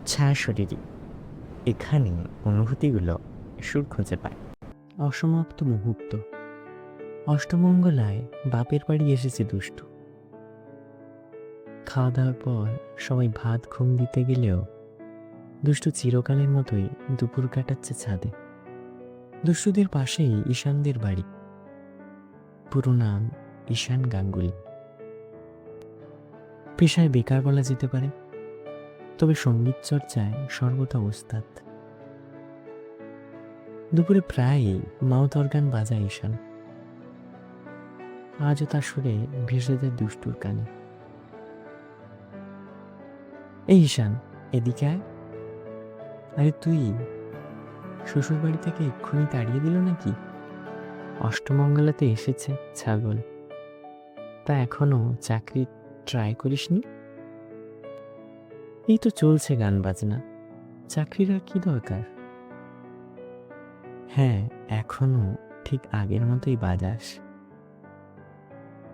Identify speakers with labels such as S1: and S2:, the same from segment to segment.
S1: ছায়া শরীরী, এখানে অনুভূতিগুলো সুর খুঁজে পায়। অসমাপ্ত মুহূর্ত। অষ্টমঙ্গলায় বাপের বাড়ি এসেছে দুষ্টু। খাওয়া দাওয়ার পর সবাই ভাত ঘুম দিতে গেলেও দুষ্টু চিরকালের মতোই দুপুর কাটাচ্ছে ছাদে। দুষ্টুদের পাশেই ঈশানদের বাড়ি। পুরো নাম ঈশান গাঙ্গুলি। পেশায় বেকার বলা যেতে পারে, তবে সঙ্গীত চর্চায় সর্বদা ওস্তাদ। দুপুরে প্রায়ই মাউথ অর্গান বাজায় ঈশান। আজও তার সুরে ভেসে যায় দুষ্টুর কানে। এই ঈশান, এদিকে আয়। আরে তুই শ্বশুর বাড়ি থেকে এক্ষুনি তাড়িয়ে দিল নাকি? অষ্টমঙ্গলাতে এসেছে ছাগল, তা এখনো চাকরি ট্রাই করিসনি? এই তো চলছে গান বাজনা, চাকরির আর কি দরকার? হ্যাঁ, এখনো ঠিক আগের মতোই বাজাস।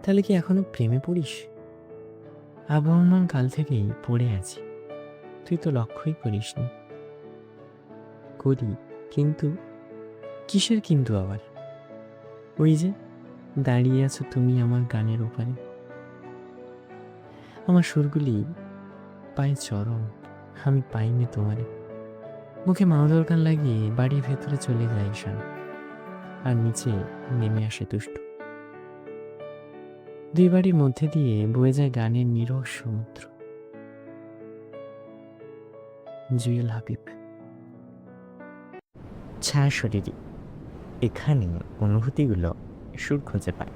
S1: তাহলে কি এখনো প্রেমে পড়িস? আবহমান কাল থেকেই পড়ে আছি, তুই তো লক্ষ্যই করিসনি। করি, কিন্তু কিসের কিন্তু আবার? ওই যে দাঁড়িয়ে আছো তুমি আমার গানের ওপারে। আমার সুরগুলি পায়ে চরম, আমি পাইনি তোমারে। মুখে মাউথ গান লাগিয়ে বাড়ির ভেতরে চলে যায় ঈশান, আর নিচে নেমে আসে দুষ্টু। দুই বাড়ির মধ্যে দিয়ে বয়ে যায় গানের নীরব সমুদ্র। জুয়েল হাবিব। ছায়া শরীরী, এখানে অনুভূতিগুলো সুর খুঁজে পায়।